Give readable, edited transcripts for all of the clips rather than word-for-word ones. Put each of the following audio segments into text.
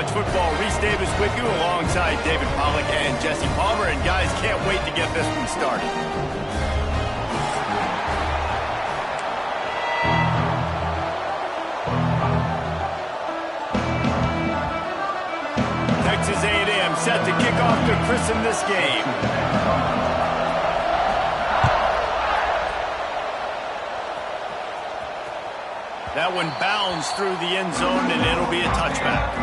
College Football. Reese Davis with you alongside David Pollack and Jesse Palmer. And guys, can't wait to get this one started. Texas A&M set to kick off to christen this game. That one bounds through the end zone, and it'll be a touchback.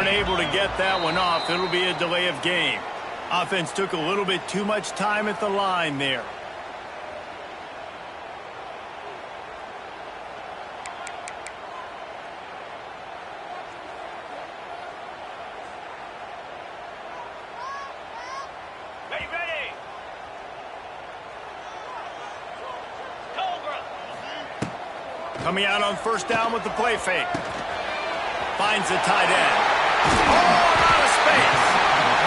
Able to get that one off. It'll be a delay of game. Offense took a little bit too much time at the line there. Ready. Coming out on first down with the play fake. Finds the tight end. Oh, out of space.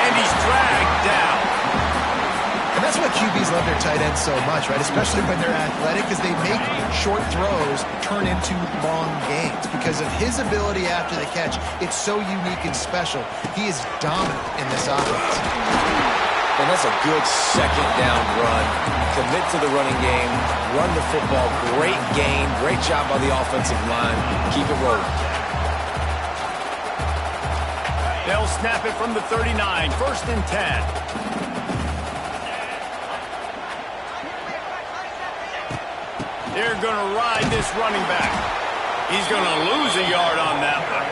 And he's dragged down. And that's why QBs love their tight ends so much, right? Especially when they're athletic, because they make short throws turn into long gains. Because of his ability after the catch, it's so unique and special. He is dominant in this offense. And that's a good second down run. Commit to the running game, run the football. Great gain, great job by the offensive line. Keep it rolling. They'll snap it from the 39, 1st and 10. They're going to ride this running back. He's going to lose a yard on that one.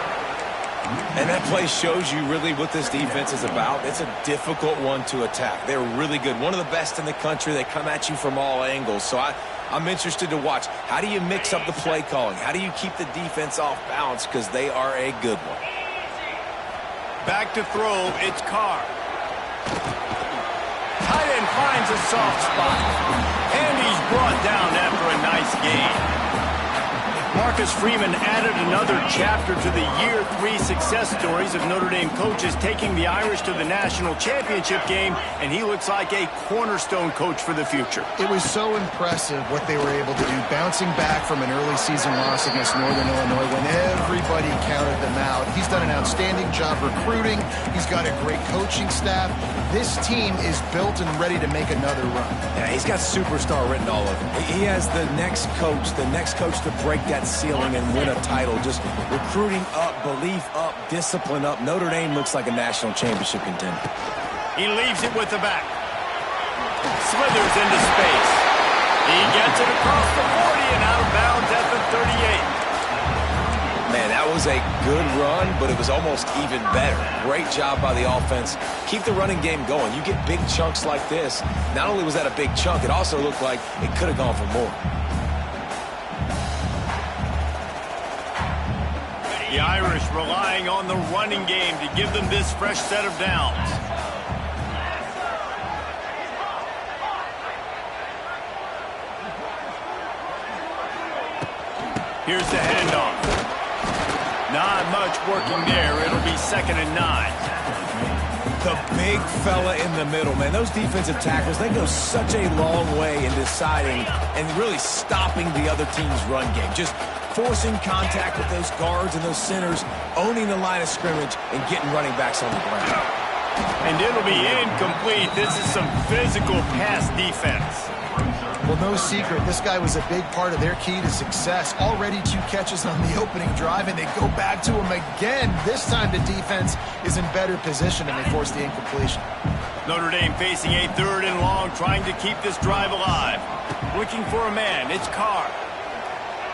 And that play shows you really what this defense is about. It's a difficult one to attack. They're really good. One of the best in the country. They come at you from all angles. So I'm interested to watch. How do you mix up the play calling? How do you keep the defense off balance? Because they are a good one. Back to throw, it's Carr. Tight end finds a soft spot. And he's brought down after a nice gain. Marcus Freeman added another chapter to the year 3 success stories of Notre Dame coaches taking the Irish to the national championship game, and he looks like a cornerstone coach for the future. It was so impressive what they were able to do, bouncing back from an early season loss against Northern Illinois when everybody counted them out. He's done an outstanding job recruiting. He's got a great coaching staff. This team is built and ready to make another run. Yeah, he's got superstar written all over him. He has the next coach to break that ceiling and win a title. Just recruiting up, belief up, discipline up. Notre Dame looks like a national championship contender. He leaves it with the back. Slithers into space. He gets it across the 40 and out of bounds at the 38. Man, that was a good run, but it was almost even better. Great job by the offense. Keep the running game going. You get big chunks like this. Not only was that a big chunk, it also looked like it could have gone for more. The Irish relying on the running game to give them this fresh set of downs. Here's the handoff. Not much working there. It'll be 2nd and 9. The big fella in the middle, man. Those defensive tackles, they go such a long way in deciding and really stopping the other team's run game. Just forcing contact with those guards and those centers, owning the line of scrimmage, and getting running backs on the ground. And it'll be incomplete. This is some physical pass defense. Well, no secret, this guy was a big part of their key to success. Already 2 catches on the opening drive, and they go back to him again. This time the defense is in better position, and they force the incompletion. Notre Dame facing a 3rd and long, trying to keep this drive alive. Looking for a man. It's Carr.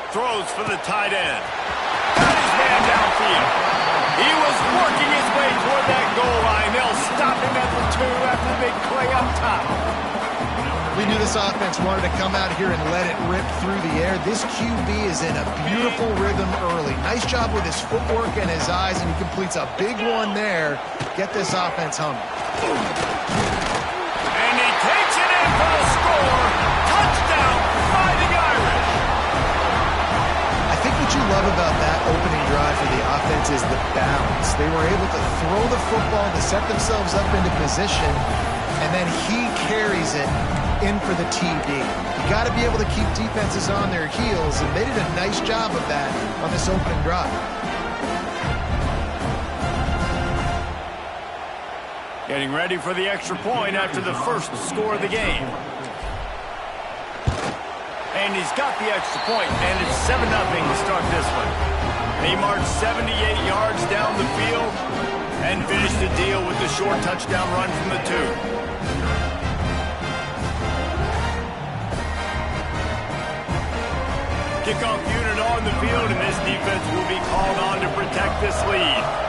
Throws for the tight end. Got his man downfield. He was working his way toward that goal line. They'll stop him at the 2 after the big play up top. We knew this offense wanted to come out here and let it rip through the air. This QB is in a beautiful rhythm early. Nice job with his footwork and his eyes, and he completes a big one there. Get this offense humming. And going for the score. Touchdown, Fighting Irish. I think what you love about that opening drive for the offense is the balance. They were able to throw the football to set themselves up into position, and then he carries it in for the TD. You got to be able to keep defenses on their heels, and they did a nice job of that on this opening drive. Getting ready for the extra point after the first score of the game. And he's got the extra point, and it's 7-0 to start this one. He marched 78 yards down the field and finished the deal with the short touchdown run from the 2. Kickoff unit on the field, and this defense will be called on to protect this lead.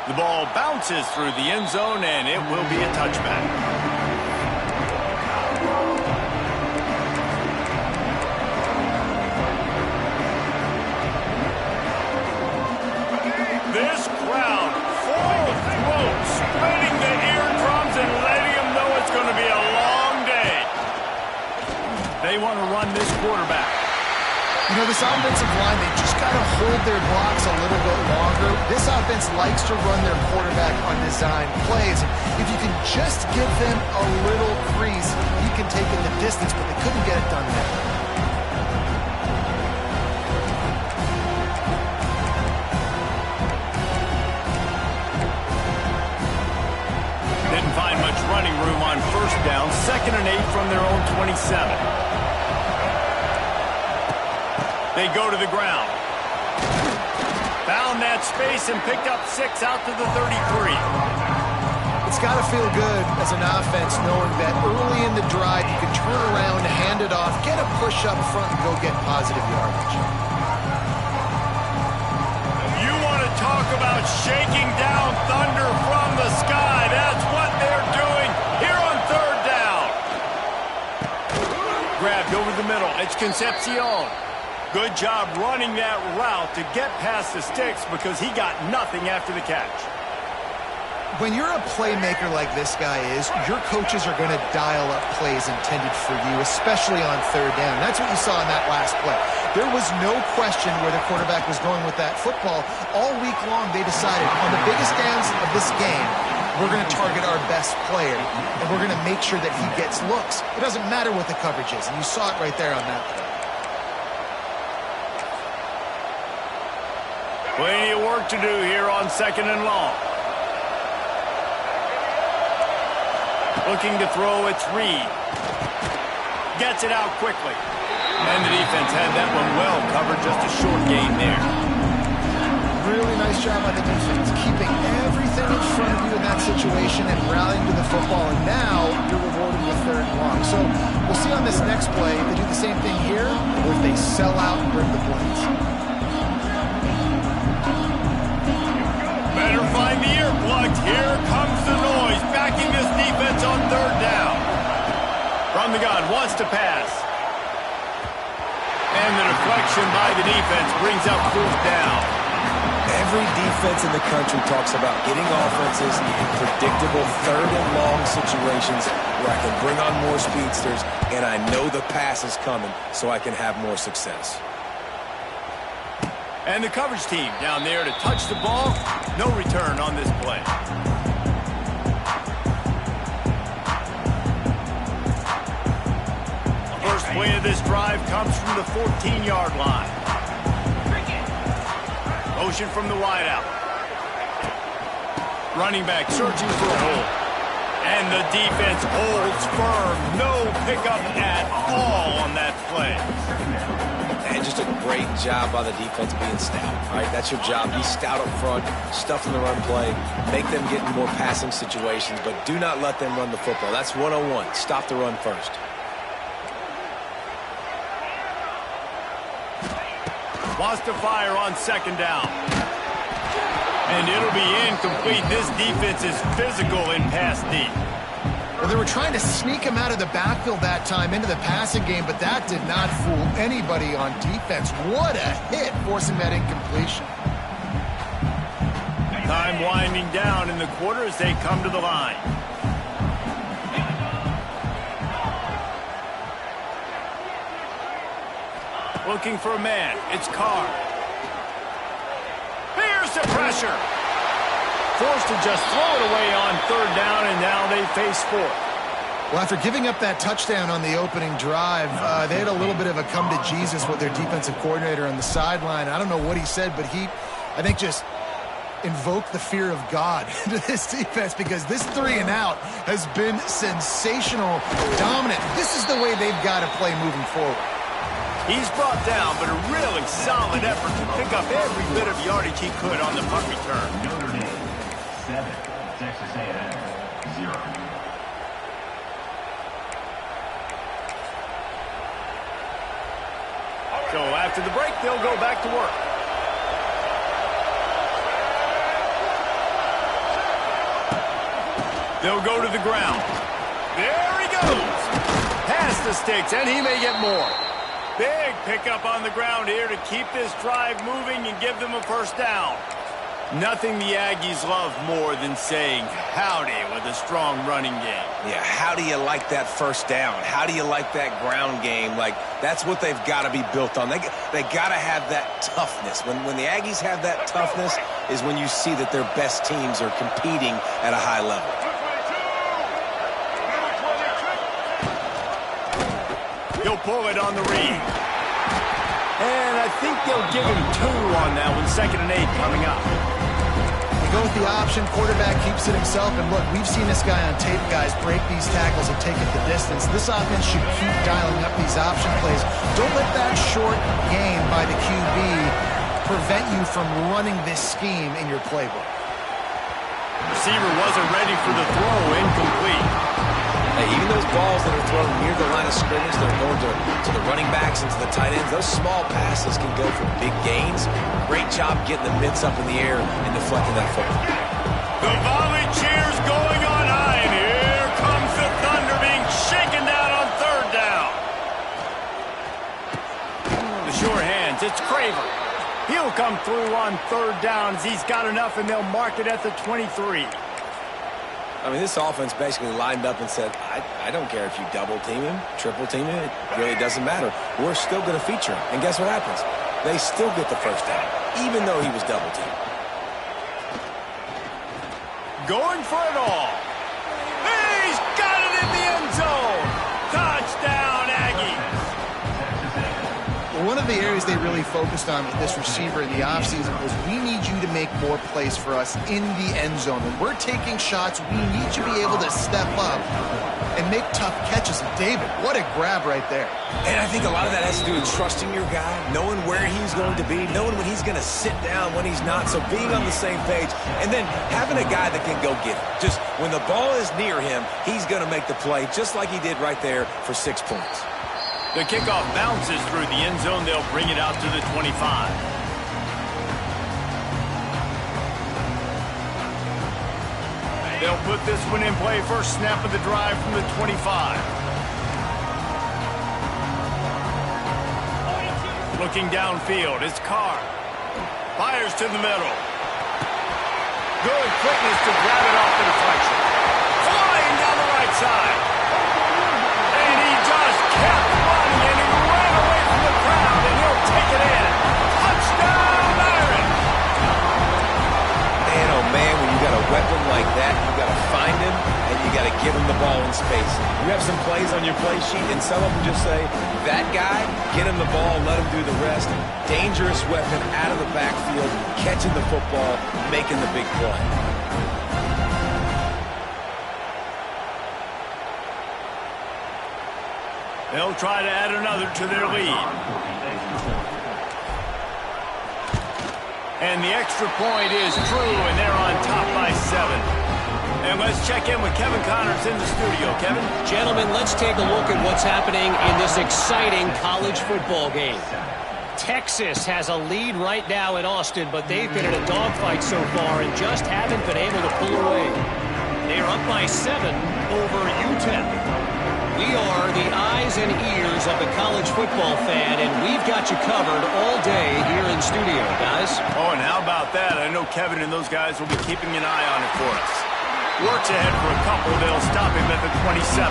The ball bounces through the end zone, and it will be a touchback. This crowd full of throats, spreading the eardrums and letting them know it's going to be a long day. They want to run this quarterback. You know, this offensive line, they just got to hold their blocks a little bit longer. This offense likes to run their quarterback on design plays. If you can just give them a little crease, he can take it the distance, but they couldn't get it done there. Didn't find much running room on first down. 2nd and 8 from their own 27. They go to the ground. Found that space and picked up 6 out to the 33. It's got to feel good as an offense knowing that early in the drive you can turn around, hand it off, get a push up front, and go get positive yardage. You want to talk about shaking down thunder from the sky. That's what they're doing here on 3rd down. Grabbed over the middle. It's Concepcion. Good job running that route to get past the sticks because he got nothing after the catch. When you're a playmaker like this guy is, your coaches are going to dial up plays intended for you, especially on 3rd down. That's what you saw in that last play. There was no question where the quarterback was going with that football. All week long, they decided on the biggest downs of this game, we're going to target our best player, and we're going to make sure that he gets looks. It doesn't matter what the coverage is, and you saw it right there on that play. Plenty of work to do here on 2nd and long. Looking to throw, it's Reed. Gets it out quickly. And the defense had that one well covered, just a short gain there. Really nice job by the defense, keeping everything in front of you in that situation and rallying to the football. And now you're rewarded with 3rd and long. So we'll see on this next play if they do the same thing here or if they sell out and bring the blitz. Better find the earplugs. Here comes the noise, backing this defense on 3rd down. From the gun, wants to pass. And the deflection by the defense brings up 4th down. Every defense in the country talks about getting offenses in predictable 3rd and long situations where I can bring on more speedsters and I know the pass is coming so I can have more success. And the coverage team down there to touch the ball. No return on this play. First play of this drive comes from the 14-yard line. Motion from the wideout. Running back searching for a hole. And the defense holds firm. No pickup at all on that play. And just a great job by the defense being stout. All right, that's your job. Be stout up front, stuff in the run play, make them get in more passing situations, but do not let them run the football. That's 101. Stop the run first. Wants to fire on 2nd down. And it'll be incomplete. This defense is physical in pass deep. Well, they were trying to sneak him out of the backfield that time into the passing game, but that did not fool anybody on defense. What a hit, forcing that incompletion. Time winding down in the quarter as they come to the line. Looking for a man. It's Carr. Here's the pressure. Forced to just throw it away on third down, and now they face fourth. Well, after giving up that touchdown on the opening drive, they had a little bit of a come-to-Jesus with their defensive coordinator on the sideline. I don't know what he said, but he, I think, just invoked the fear of God into this defense, because this 3-and-out has been sensational, dominant. This is the way they've got to play moving forward. He's brought down, but a really solid effort to pick up every bit of yardage he could on the punt return. Notre Dame, 7. Texas A&M, 0. So after the break, they'll go back to work. They'll go to the ground. There he goes. Past the sticks, and he may get more. Big pickup on the ground here to keep this drive moving and give them a first down. Nothing the Aggies love more than saying howdy with a strong running game. Yeah, how do you like that first down? How do you like that ground game? Like, that's what they've got to be built on. They got to have that toughness. When the Aggies have that toughness is when you see that their best teams are competing at a high level. He'll pull it on the read. And I think they'll give him 2 on that one. 2nd and 8 coming up. You go with the option, quarterback keeps it himself, and look, we've seen this guy on tape, guys, break these tackles and take it the distance. This offense should keep dialing up these option plays. Don't let that short gain by the QB prevent you from running this scheme in your playbook. Receiver wasn't ready for the throw, incomplete. Hey, even those balls that are thrown near the line of scrimmage, they're going to the running backs and to the tight ends, those small passes can go for big gains. Great job getting the mitts up in the air and deflecting that football. The volley cheers going on high, and here comes the Thunder being shaken down on 3rd down. The sure hands, it's Craver. He'll come through on 3rd down as he's got enough, and they'll mark it at the 23. I mean, this offense basically lined up and said, I don't care if you double team him, triple team him, it really doesn't matter. We're still going to feature him. And guess what happens? They still get the first down, even though he was double teamed. Going for it all. He's got it in the end zone. Touchdown, Aggies. One of the areas they really focused on with this receiver in the offseason was, we need you to make more plays for us in the end zone. When we're taking shots, we need you to be able to step up and make tough catches. And David, what a grab right there. And I think a lot of that has to do with trusting your guy, knowing where he's going to be, knowing when he's going to sit down, when he's not. So being on the same page, and then having a guy that can go get it. Just when the ball is near him, he's going to make the play, just like he did right there for 6 points. The kickoff bounces through the end zone. They'll bring it out to the 25. They'll put this one in play. First snap of the drive from the 25. Looking downfield, it's Carr. Fires to the middle. Good quickness to grab it off the deflection. Flying down the right side. And he just kept running, and he ran away from the crowd, and he'll take it in. Touchdown, Iron! Man, oh man, when you got a weapon like that, you got to find him, and you got to give him the ball in space. You have some plays on your play sheet, and some of them just say, that guy, get him the ball, let him do the rest. Dangerous weapon out of the backfield, catching the football, making the big play. They'll try to add another to their lead. And the extra point is true, and they're on top by 7. And let's check in with Kevin Connors in the studio. Kevin? Gentlemen, let's take a look at what's happening in this exciting college football game. Texas has a lead right now in Austin, but they've been in a dogfight so far and just haven't been able to pull away. They are up by 7 over UTEP. We are the eyes and ears of the college football fan, and we've got you covered all day here in studio, guys. Oh, and how about that? I know Kevin and those guys will be keeping an eye on it for us. Works ahead for a couple. They'll stop him at the 27.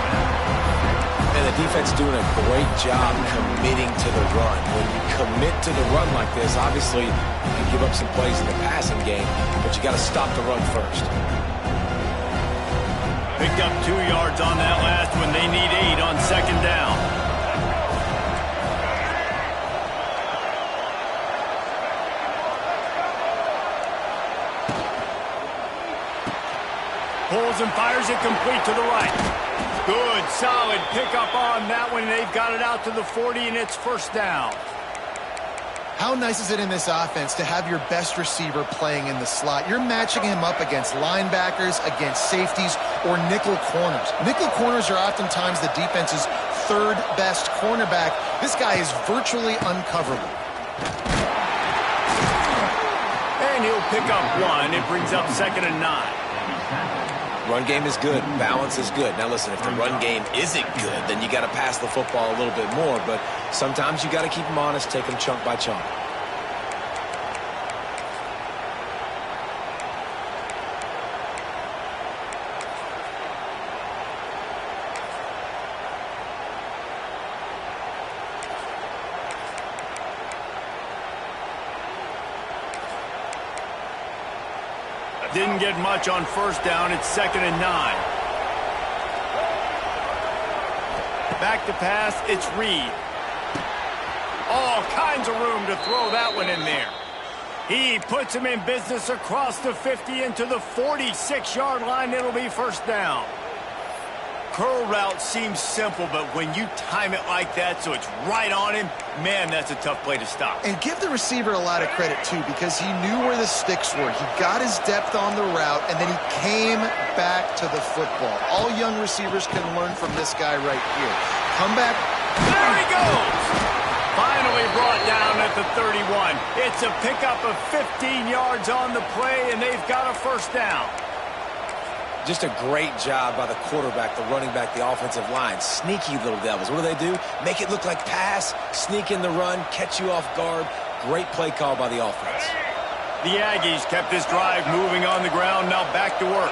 And the defense doing a great job committing to the run. When you commit to the run like this, obviously you can give up some plays in the passing game, but you got to stop the run first. Picked up 2 yards on that last one. They need 8 on second down. Pulls and fires it complete to the right. Good, solid pickup on that one. They've got it out to the 40, and it's first down. How nice is it in this offense to have your best receiver playing in the slot? You're matching him up against linebackers, against safeties, or nickel corners. Nickel corners are oftentimes the defense's third best cornerback. This guy is virtually uncoverable. And he'll pick up 1. It brings up 2nd and 9. Run game is good. Balance is good. Now listen, if the run game isn't good, then you got to pass the football a little bit more. But sometimes you got to keep them honest, take them chunk by chunk. Didn't get much on first down. It's 2nd and 9. Back to pass. It's Reed. All kinds of room to throw that one in there. He puts him in business across the 50 into the 46-yard line. It'll be first down. Curl route seems simple, but when you time it like that so it's right on him, man, that's a tough play to stop. And give the receiver a lot of credit, too, because he knew where the sticks were. He got his depth on the route, and then he came back to the football. All young receivers can learn from this guy right here. Come back. There he goes! Finally brought down at the 31. It's a pickup of 15 yards on the play, and they've got a first down. Just a great job by the quarterback, the running back, the offensive line. Sneaky little devils. What do? Make it look like pass, sneak in the run, catch you off guard. Great play call by the offense. The Aggies kept this drive moving on the ground. Now back to work.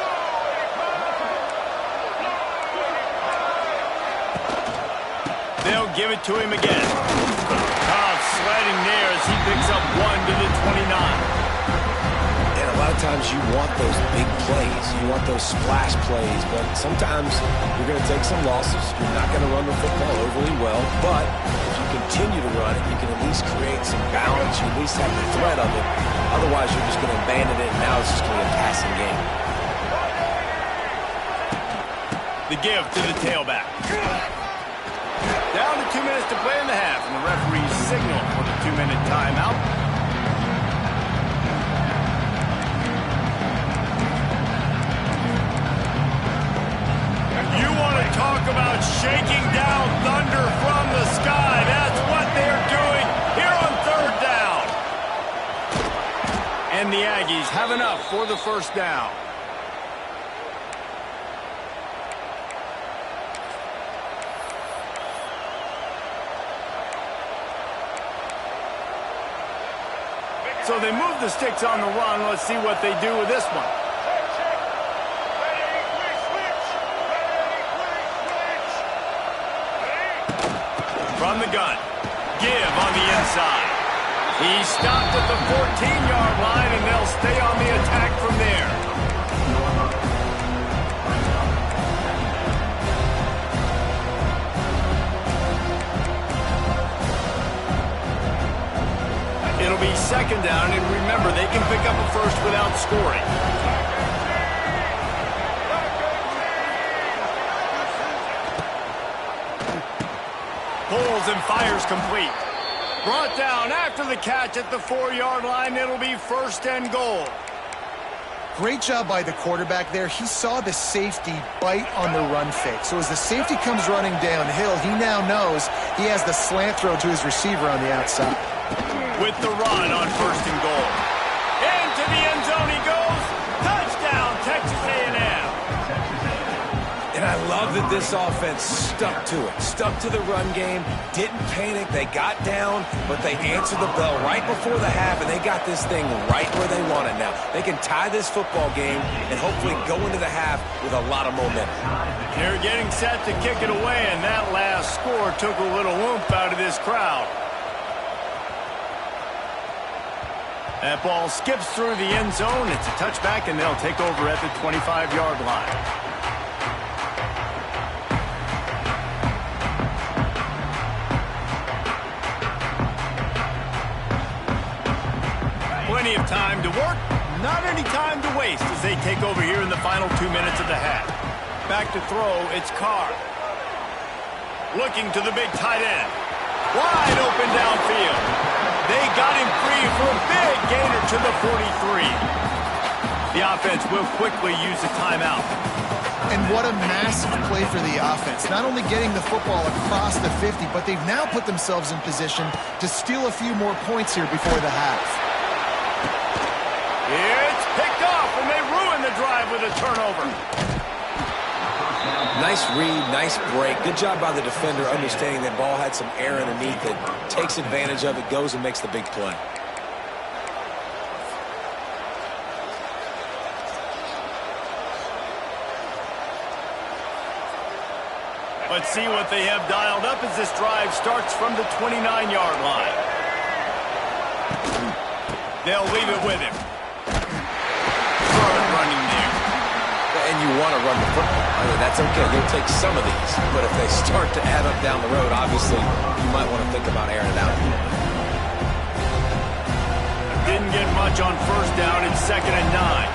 They'll give it to him again. Tough sledding there as he picks up 1 to the 29. A lot of times you want those big plays. You want those splash plays, but sometimes you're going to take some losses. You're not going to run the football overly well, but if you continue to run it, you can at least create some balance. You at least have the threat of it. Otherwise, you're just going to abandon it, and now it's just going to be a passing game. The give to the tailback. Down to 2 minutes to play in the half, and the referee's signal for the 2-minute timeout. You want to talk about shaking down thunder from the sky. That's what they're doing here on 3rd down. And the Aggies have enough for the first down. So they move the sticks on the run. Let's see what they do with this one. From the gun. Give on the inside. He stopped at the 14-yard line, and they'll stay on the attack from there. It'll be 2nd down, and remember, they can pick up a first without scoring. Pulls and fires complete. Brought down after the catch at the 4-yard line. It'll be 1st and goal. Great job by the quarterback there. He saw the safety bite on the run fake. So as the safety comes running downhill, he now knows he has the slant throw to his receiver on the outside. With the run on 1st and goal. Into the end zone he goes. Touchdown, Texas A&M. And I I love that this offense stuck to it, stuck to the run game, didn't panic, they got down, but they answered the bell right before the half, and they got this thing right where they want it now. They can tie this football game and hopefully go into the half with a lot of momentum. They're getting set to kick it away, and that last score took a little oomph out of this crowd. That ball skips through the end zone. It's a touchback, and they'll take over at the 25-yard line. Plenty of time to work, not any time to waste as they take over here in the final 2 minutes of the half. Back to throw, it's Carr. Looking to the big tight end. Wide open downfield. They got him free for a big gainer to the 43. The offense will quickly use a timeout. And what a massive play for the offense. Not only getting the football across the 50, but they've now put themselves in position to steal a few more points here before the half. It's picked off, and they ruin the drive with a turnover. Nice read, nice break. Good job by the defender understanding that ball had some air underneath it. Takes advantage of it, goes and makes the big play. Let's see what they have dialed up as this drive starts from the 29-yard line. They'll leave it with him. Good running there. And you want to run the football. I mean, that's okay. You'll take some of these. But if they start to add up down the road, obviously, you might want to think about airing it out. Didn't get much on first down. It's 2nd and 9.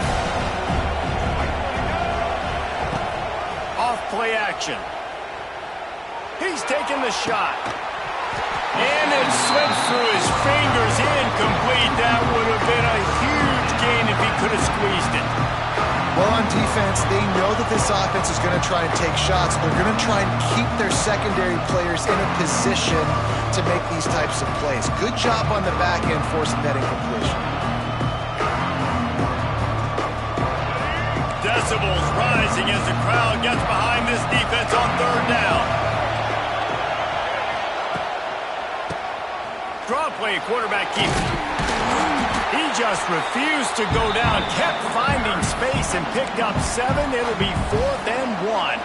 Off play action. He's taking the shot. And it slips through his fingers. Incomplete. That would have been a huge gain if he could have squeezed it. Well, on defense, they know that this offense is going to try and take shots. They're going to try and keep their secondary players in a position to make these types of plays. Good job on the back end forcing that incompletion. Decibels rising as the crowd gets behind this defense on 3rd down. Draw play, quarterback keeps it. He just refused to go down, kept finding space and picked up 7. It'll be 4th and 1.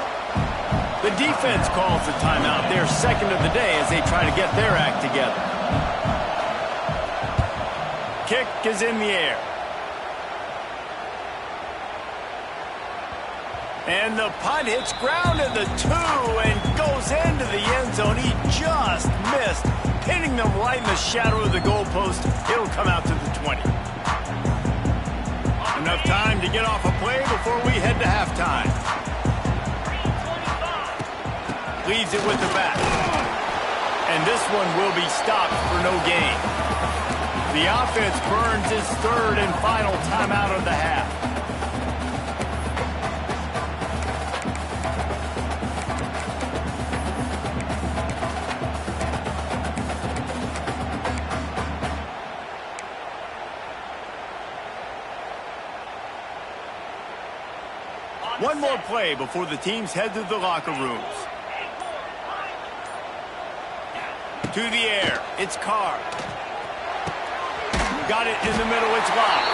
The defense calls the timeout. They're 2nd of the day as they try to get their act together. Kick is in the air. And the punt hits ground at the 2 and goes into the end zone. He just missed, hitting them right in the shadow of the goalpost. It'll come out to the 20. Enough time to get off a play before we head to halftime. Leaves it with the back. And this one will be stopped for no gain. The offense burns its 3rd and final timeout of the half. One more play before the teams head to the locker rooms. To the air, it's Carr. Got it in the middle, it's locked.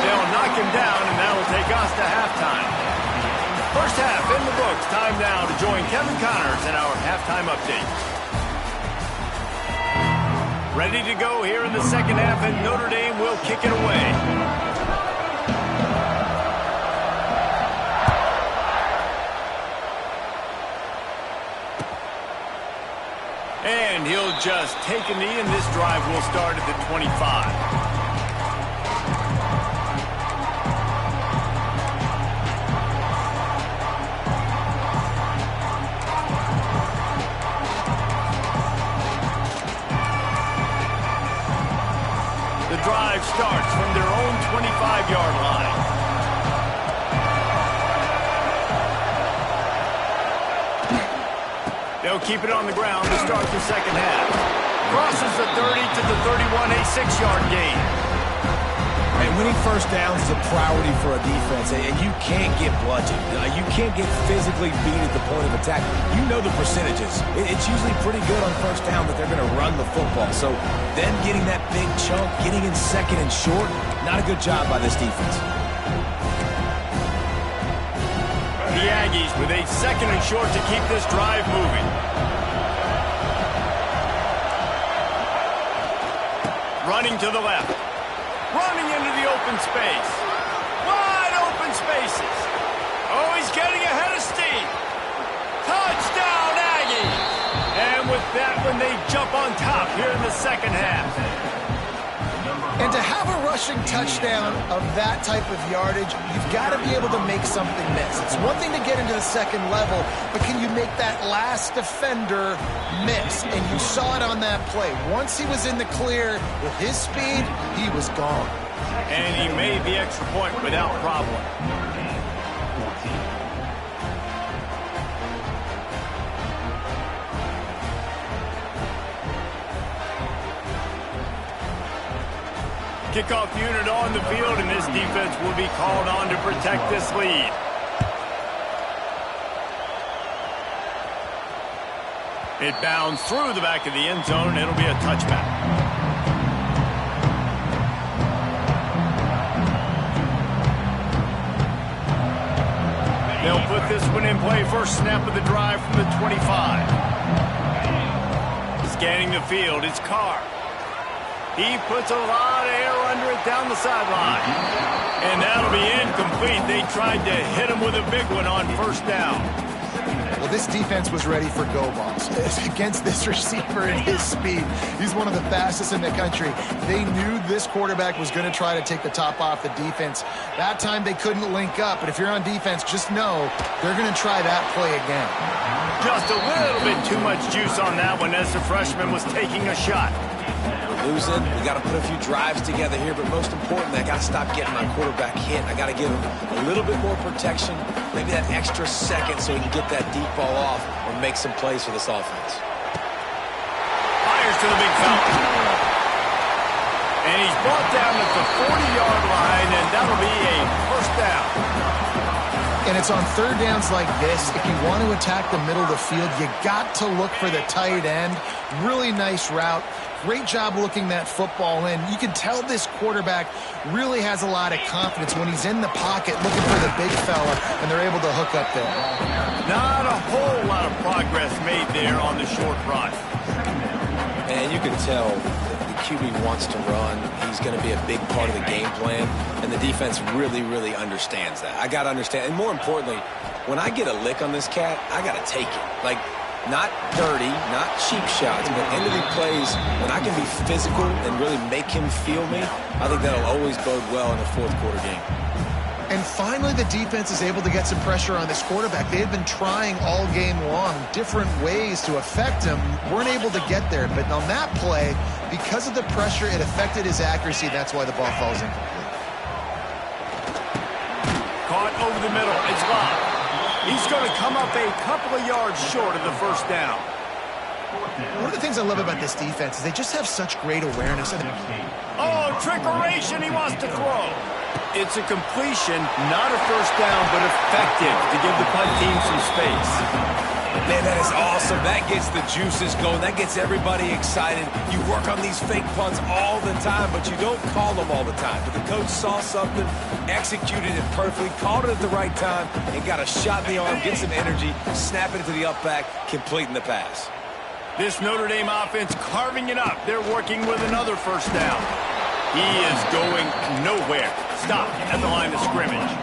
They'll knock him down, and that'll take us to halftime. First half in the books. Time now to join Kevin Connors in our halftime update. Ready to go here in the second half, and Notre Dame will kick it away. And he'll just take a knee, and this drive will start at the 25. The drive starts from their own 25-yard line. They'll keep it on the ground to start the second half. Crosses the 30 to the 31, a 6-yard gain. And winning first downs is a priority for a defense, and you can't get bludgeoned. You can't get physically beat at the point of attack. You know the percentages. It's usually pretty good on first down that they're going to run the football. So then getting that big chunk, getting in second and short, not a good job by this defense. The Aggies with a second and short to keep this drive moving. Running to the left. Running into the open space. Wide open spaces. Oh, he's getting ahead of steam. Touchdown, Aggies! And with that one, they jump on top here in the second half. And to have a rushing touchdown of that type of yardage, you've got to be able to make something miss. It's one thing to get into the second level, but can you make that last defender miss? And you saw it on that play. Once he was in the clear with his speed, he was gone. And he made the extra point without problem. Kickoff unit on the field, and this defense will be called on to protect this lead. It bounds through the back of the end zone, and it'll be a touchback. They'll put this one in play. First snap of the drive from the 25. Scanning the field, it's Carr. He puts a lot of air under it down the sideline. And that'll be incomplete. They tried to hit him with a big one on first down. Well, this defense was ready for go balls against this receiver and his speed. He's one of the fastest in the country. They knew this quarterback was going to try to take the top off the defense. That time they couldn't link up, but if you're on defense, just know they're going to try that play again. Just a little bit too much juice on that one as the freshman was taking a shot. Losing, we got to put a few drives together here, but most importantly, I got to stop getting my quarterback hit. I got to give him a little bit more protection, maybe that extra second so he can get that deep ball off or make some plays for this offense. Fires to the big fella. And he's brought down at the 40-yard line, and that'll be a first down. And it's on third downs like this. If you want to attack the middle of the field, you got to look for the tight end. Really nice route. Great job looking that football in. You can tell this quarterback really has a lot of confidence when he's in the pocket looking for the big fella, and they're able to hook up there. Not a whole lot of progress made there on the short run. And you can tell the QB wants to run. He's going to be a big part of the game plan, and the defense really, really understands that. I got to understand, and more importantly, when I get a lick on this cat, I got to take it. Like, not dirty, not cheap shots, but end of the plays, when I can be physical and really make him feel me, I think that'll always bode well in a fourth quarter game. And finally, the defense is able to get some pressure on this quarterback. They had been trying all game long different ways to affect him, weren't able to get there. But on that play, because of the pressure, it affected his accuracy. That's why the ball falls incomplete. Caught over the middle. It's Love. He's going to come up a couple of yards short of the first down. One of the things I love about this defense is they just have such great awareness. Oh, trickeration. He wants to throw. It's a completion, not a first down, but effective to give the punt team some space. Man, that is awesome. That gets the juices going. That gets everybody excited. You work on these fake punts all the time, but you don't call them all the time. But the coach saw something, executed it perfectly, called it at the right time, and got a shot in the arm, get some energy, snap it to the up back, completing the pass. This Notre Dame offense carving it up. They're working with another first down. He is going nowhere. Stopped at the line of scrimmage.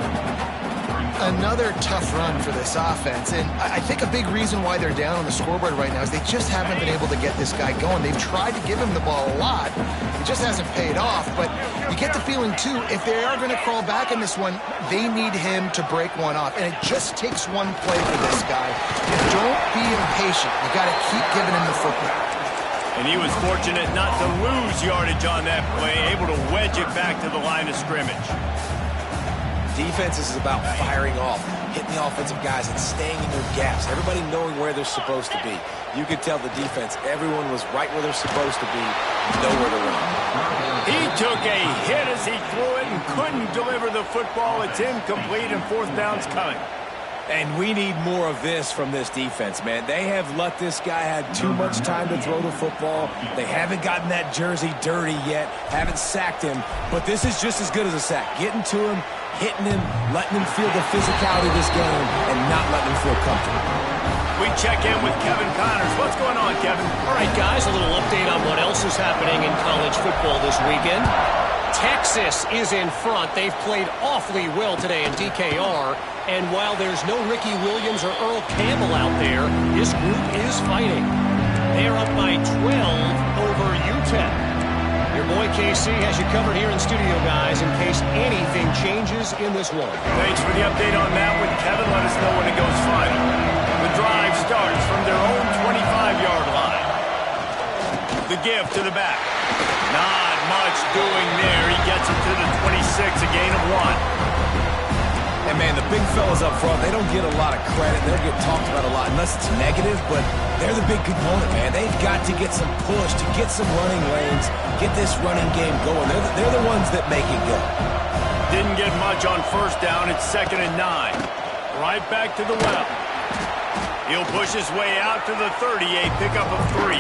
Another tough run for this offense, and I think a big reason why they're down on the scoreboard right now is they just haven't been able to get this guy going. They've tried to give him the ball a lot. It just hasn't paid off, but you get the feeling, too, if they are going to crawl back in this one, they need him to break one off, and it just takes one play for this guy. You don't be impatient. You got to keep giving him the football. And he was fortunate not to lose yardage on that play, able to wedge it back to the line of scrimmage. Defense is about firing off, hitting the offensive guys and staying in their gaps, everybody knowing where they're supposed to be. You could tell the defense, everyone was right where they're supposed to be, nowhere to run. He took a hit as he threw it and couldn't deliver the football. It's incomplete, and fourth down's coming. And we need more of this from this defense, man. They have let this guy have too much time to throw the football. They haven't gotten that jersey dirty yet, haven't sacked him. But this is just as good as a sack. Getting to him, hitting him, letting him feel the physicality of this game, and not letting him feel comfortable. We check in with Kevin Connors. What's going on, Kevin? All right, guys, a little update on what else is happening in college football this weekend. Texas is in front. They've played awfully well today in DKR. And while there's no Ricky Williams or Earl Campbell out there, this group is fighting. They're up by 12 over UTEP. Your boy KC has you covered here in studio, guys, in case anything changes in this one. Thanks for the update on that one, Kevin. Let us know when it goes final. The drive starts from their own 25-yard line. The give to the back. Not much doing there. He gets it to the 26, a gain of 1. And, man, the big fellas up front, they don't get a lot of credit. They don't get talked about a lot unless it's negative, but they're the big component, man. They've got to get some push, to get some running lanes, get this running game going. They're the ones that make it go. Didn't get much on first down. It's 2nd and 9. Right back to the well. He'll push his way out to the 30, a pickup of 3.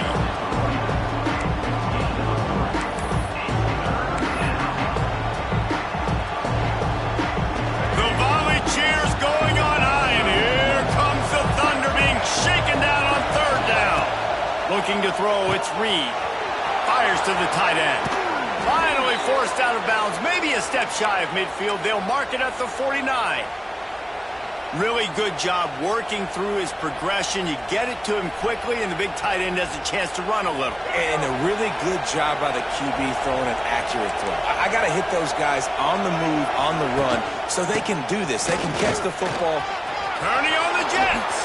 Looking to throw, it's Reed. Fires to the tight end. Finally forced out of bounds, maybe a step shy of midfield. They'll mark it at the 49. Really good job working through his progression. You get it to him quickly, and the big tight end has a chance to run a little. And a really good job by the QB throwing an accurate throw. I got to hit those guys on the move, on the run, so they can do this. They can catch the football. Kearney on the Jets.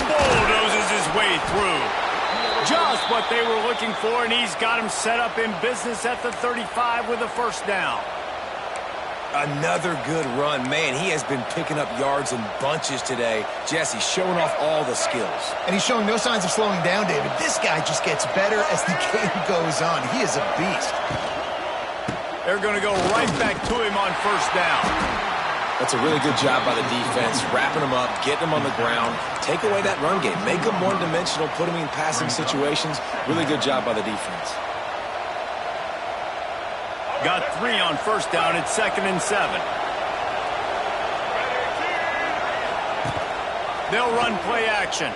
Bulldozes his way through. Just what they were looking for, and he's got him set up in business at the 35 with a first down. Another good run. Man, he has been picking up yards in bunches today. Jesse showing off all the skills. And he's showing no signs of slowing down, David. This guy just gets better as the game goes on. He is a beast. They're going to go right back to him on first down. That's a really good job by the defense, wrapping them up, getting them on the ground, take away that run game, make them one-dimensional, put them in passing situations. Really good job by the defense. Got 3 on first down. It's 2nd and 7. They'll run play action.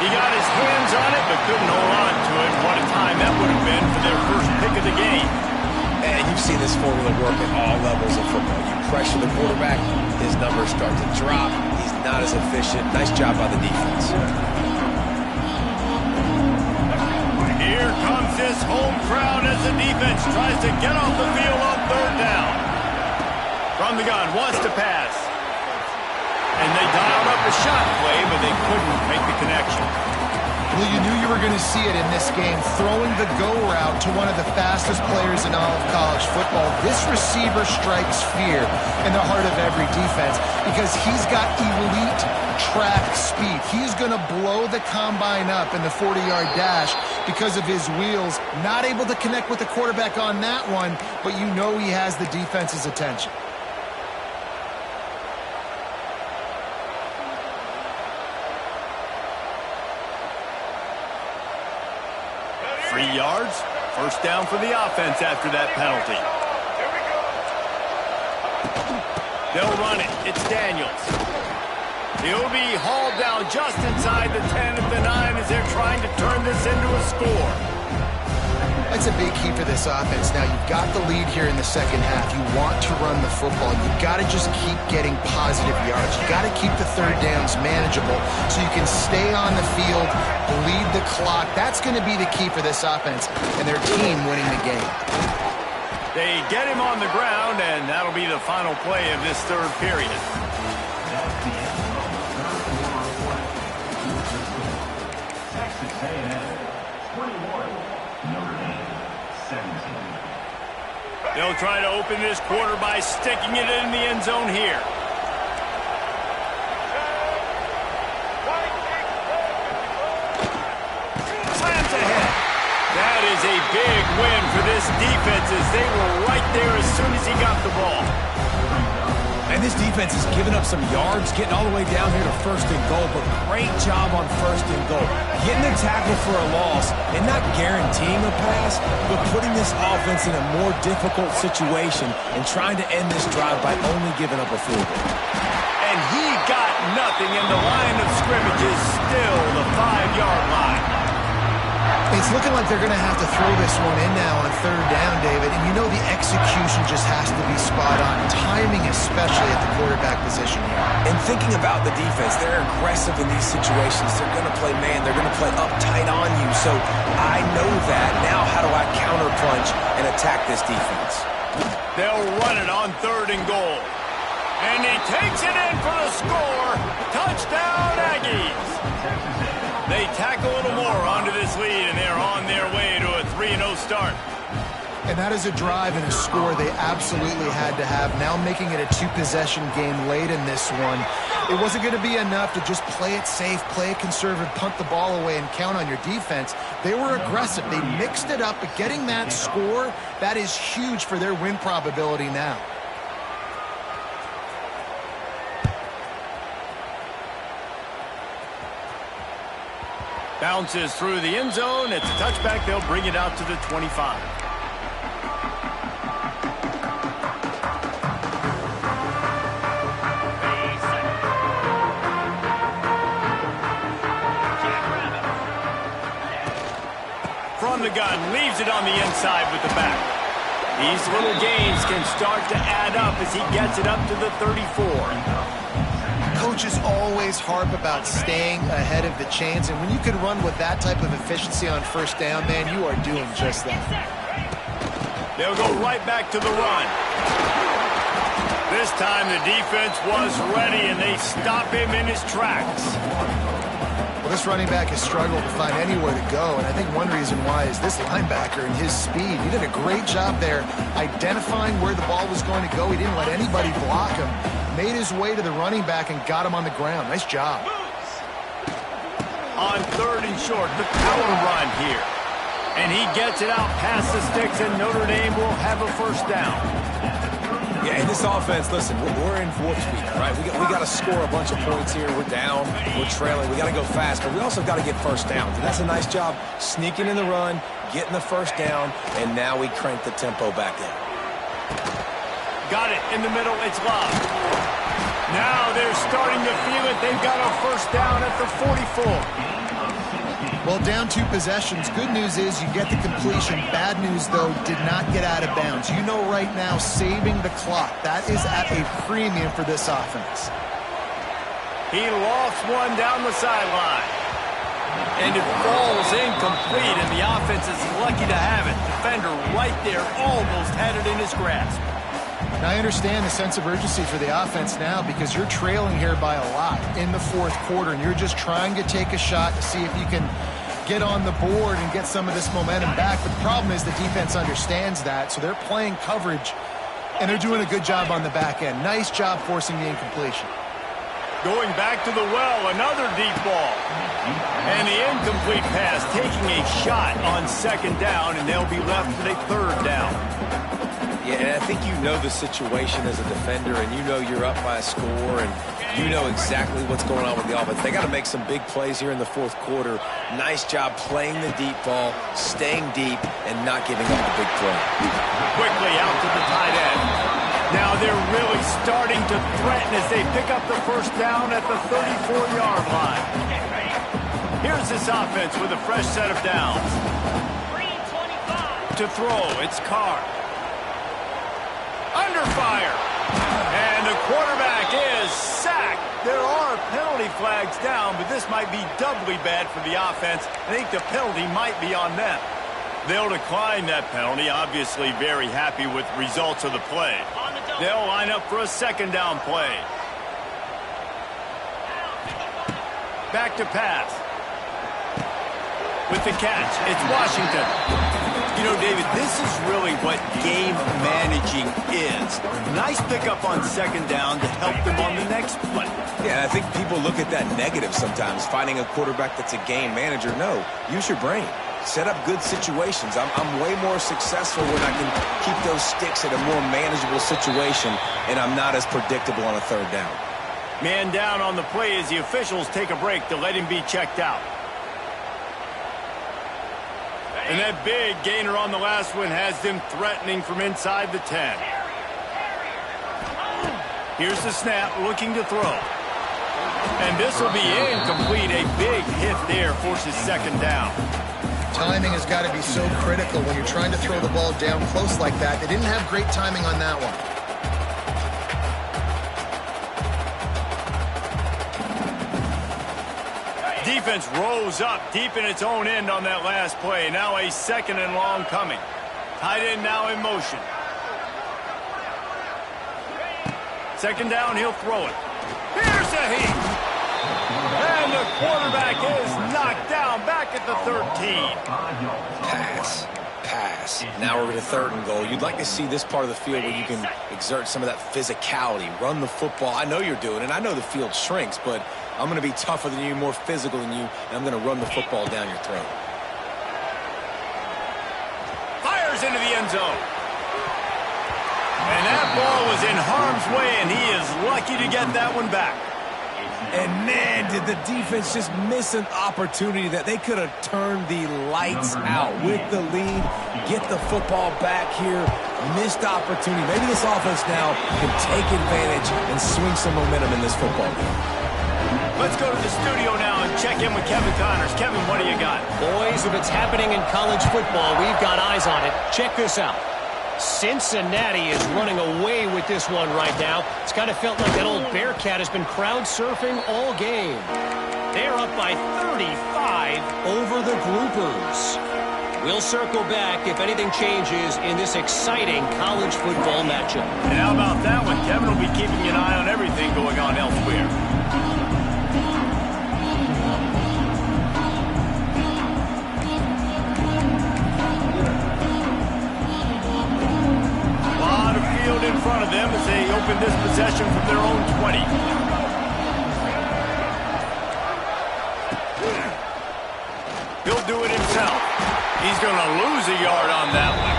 He got his hands on it, but couldn't hold on to it. What a time that would have been for their first pick of the game. And you've seen this formula work at all levels of football. You pressure the quarterback, his numbers start to drop. He's not as efficient. Nice job by the defense. Here comes this home crowd as the defense tries to get off the field on third down. From the gun, wants to pass. And they dialed up a shot play, but they couldn't make the connection. Well, you knew you were going to see it in this game, throwing the go route to one of the fastest players in all of college football. This receiver strikes fear in the heart of every defense because he's got elite track speed. He's going to blow the combine up in the 40-yard dash because of his wheels. Not able to connect with the quarterback on that one, but you know he has the defense's attention. 3 yards. First down for the offense after that penalty. They'll run it. It's Daniels. He'll be hauled down just inside the 10 at the 9 as they're trying to turn this into a score. That's a big key for this offense. Now, you've got the lead here in the second half. You want to run the football. You've got to just keep getting positive yards. You've got to keep the third downs manageable so you can stay on the field, bleed the clock. That's going to be the key for this offense and their team winning the game. They get him on the ground, and that'll be the final play of this third period. That's the end of the third quarter. Texas A&M 21, Notre Dame 17. They'll try to open this quarter by sticking it in the end zone here. Slams ahead. That is is a big win for this defense as they were right there as soon as he got the ball. And this defense has given up some yards, getting all the way down here to 1st and goal, but great job on 1st and goal. Getting the tackle for a loss and not guaranteeing a pass, but putting this offense in a more difficult situation and trying to end this drive by only giving up a field goal. And he got nothing, and the line of scrimmage is still the 5-yard line. It's looking like they're going to have to throw this one in now on 3rd down, David. And you know the execution just has to be spot on. Timing especially at the quarterback position here. And thinking about the defense, they're aggressive in these situations. They're going to play man. They're going to play up tight on you. So I know that. Now how do I counterpunch and attack this defense? They'll run it on 3rd and goal. And he takes it in for the score. Touchdown, Aggies. They tack a little more onto this lead, and they're on their way to a 3-0 start. And that is a drive and a score they absolutely had to have. Now making it a 2-possession game late in this one. It wasn't going to be enough to just play it safe, play it conservative, punt the ball away, and count on your defense. They were aggressive. They mixed it up, but getting that score, that is huge for their win probability now. Bounces through the end zone. It's a touchback. They'll bring it out to the 25. From the gun, leaves it on the inside with the back. These little gains can start to add up as he gets it up to the 34. Coaches always harp about staying ahead of the chains, and when you can run with that type of efficiency on 1st down, man, you are doing just that. They'll go right back to the run. This time the defense was ready, and they stop him in his tracks. Well, this running back has struggled to find anywhere to go, and I think one reason why is this linebacker and his speed. He did a great job there identifying where the ball was going to go. He didn't let anybody block him. Made his way to the running back and got him on the ground. Nice job. On 3rd and short, the power run here. And he gets it out past the sticks, and Notre Dame will have a 1st down. Yeah, in this offense, listen, we're in warp speed, right? We got to score a bunch of points here. We're down. We're trailing. We got to go fast, but we also got to get 1st downs. And that's a nice job sneaking in the run, getting the 1st down, and now we crank the tempo back in. Got it in the middle. It's Love. Now they're starting to feel it. They've got a 1st down at the 44. Well, down 2 possessions. Good news is you get the completion. Bad news, though, did not get out of bounds. You know right now, saving the clock. That is at a premium for this offense. He lofts one down the sideline. And it falls incomplete, and the offense is lucky to have it. Defender right there almost had it in his grasp. Now, I understand the sense of urgency for the offense now because you're trailing here by a lot in the 4th quarter, and you're just trying to take a shot to see if you can get on the board and get some of this momentum back. But the problem is the defense understands that, so they're playing coverage, and they're doing a good job on the back end. Nice job forcing the incompletion. Going back to the well, another deep ball. And the incomplete pass taking a shot on 2nd down, and they'll be left with a 3rd down. Yeah, and I think you know the situation as a defender, and you know you're up by a score, and you know exactly what's going on with the offense. They got to make some big plays here in the 4th quarter. Nice job playing the deep ball, staying deep, and not giving up the big play. Quickly out to the tight end. Now they're really starting to threaten as they pick up the 1st down at the 34-yard line. Here's this offense with a fresh set of downs. To throw, it's Carr. Under fire. And the quarterback is sacked. There are penalty flags down, but this might be doubly bad for the offense. I think the penalty might be on them. They'll decline that penalty, obviously very happy with the results of the play. They'll line up for a 2nd down play. Back to pass. With the catch, it's Washington. You know, David, this is really what game managing is. Nice pickup on 2nd down to help them on the next play. Yeah, I think people look at that negative sometimes, finding a quarterback that's a game manager. No, use your brain. set up good situations. I'm way more successful when I can keep those sticks at a more manageable situation, and I'm not as predictable on a third down. Man down on the play as the officials take a break to let him be checked out. And that big gainer on the last one has them threatening from inside the 10. Here's the snap, looking to throw. And this will be incomplete. A big hit there forces second down. Timing has got to be so critical when you're trying to throw the ball down close like that. They didn't have great timing on that one. Defense rose up deep in its own end on that last play. Now a second and long coming. Tight end now in motion. Second down, he'll throw it. Here's a heat. And the quarterback is knocked down back at the 13. Pass. Now we're at a third and goal. You'd like to see this part of the field where you can exert some of that physicality, run the football. I know you're doing it. I know the field shrinks, but I'm going to be tougher than you, more physical than you, and I'm going to run the football down your throat. Fires into the end zone. And that ball was in harm's way, and he is lucky to get that one back. And, man, did the defense just miss an opportunity that they could have turned the lights out with the lead, get the football back here, missed opportunity. Maybe this offense now can take advantage and swing some momentum in this football game. Let's go to the studio now and check in with Kevin Connors. Kevin, what do you got? Boys, if it's happening in college football, we've got eyes on it. Check this out. Cincinnati is running away with this one right now. It's kind of felt like that old Bearcat has been crowd surfing all game. They're up by 35 over the Groupers. We'll circle back if anything changes in this exciting college football matchup. And how about that one? Kevin will be keeping an eye on everything going on elsewhere. In front of them as they open this possession from their own 20. He'll do it himself. He's going to lose a yard on that one.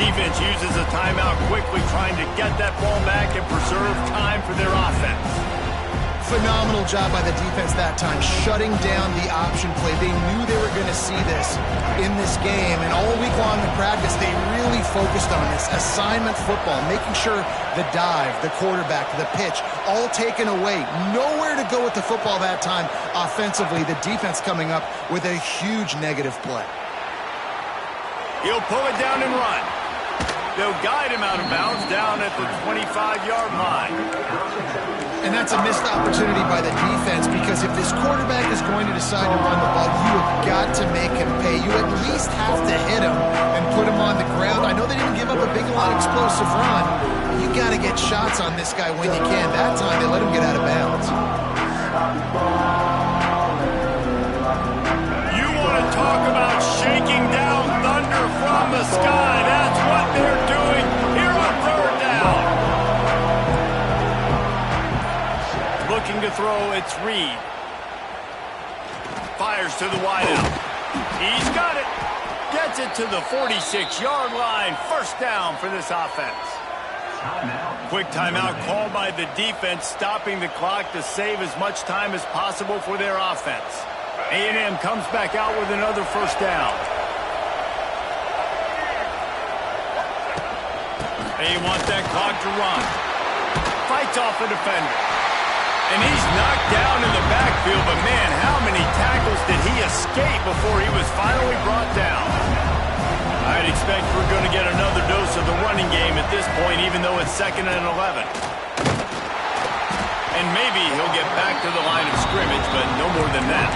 Defense uses a timeout quickly, trying to get that ball back and preserve time for their offense. Phenomenal job by the defense that time, shutting down the option play. They knew they were going to see this in this game, and all week long in practice, they really focused on this assignment football, making sure the dive, the quarterback, the pitch, all taken away. Nowhere to go with the football that time offensively. The defense coming up with a huge negative play. He'll pull it down and run. They'll guide him out of bounds down at the 25-yard line. And that's a missed opportunity by the defense, because if this quarterback is going to decide to run the ball, you have got to make him pay. You at least have to hit him and put him on the ground. I know they didn't give up a big, long, explosive run. You got to get shots on this guy when you can. That time they let him get out of bounds. You want to talk about shaking down thunder from the sky. That's what they're doing here on third down. Looking to throw, it's Reed. Fires to the wideout. He's got it. Gets it to the 46-yard line. First down for this offense. Quick timeout called by the defense, stopping the clock to save as much time as possible for their offense. A&M comes back out with another first down. They want that clock to run. Fights off a defender. And he's knocked down in the backfield, but man, how many tackles did he escape before he was finally brought down? I'd expect we're going to get another dose of the running game at this point, even though it's 2nd and 11. And maybe he'll get back to the line of scrimmage, but no more than that.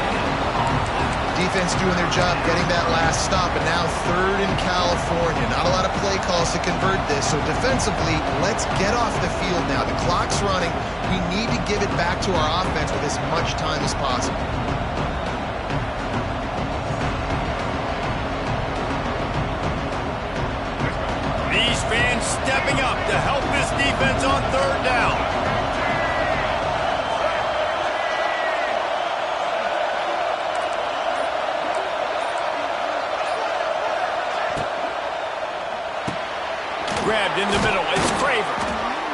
Defense doing their job, getting that last stop, and now 3rd in California. Not a lot of play calls to convert this, so defensively, let's get off the field now. The clock's running. We need to give it back to our offense with as much time as possible. These fans stepping up to help this defense on third down. Grabbed in the middle. It's Craver.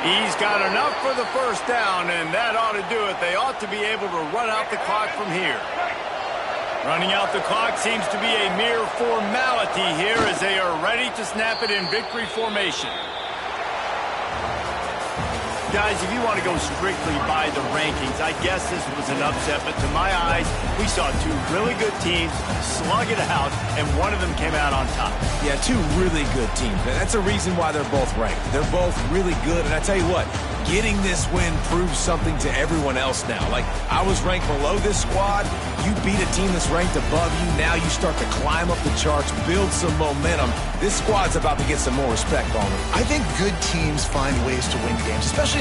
He's got enough for the first down, and that ought to do it. They ought to be able to run out the clock from here. Running out the clock seems to be a mere formality here as they are ready to snap it in victory formation. Guys, if you want to go strictly by the rankings, I guess this was an upset, but to my eyes, we saw two really good teams slug it out, and one of them came out on top. Yeah, two really good teams. That's a reason why they're both ranked. They're both really good, and I tell you what, getting this win proves something to everyone else now. Like, I was ranked below this squad. You beat a team that's ranked above you. Now you start to climb up the charts, build some momentum. This squad's about to get some more respect on them. I think good teams find ways to win games, especially in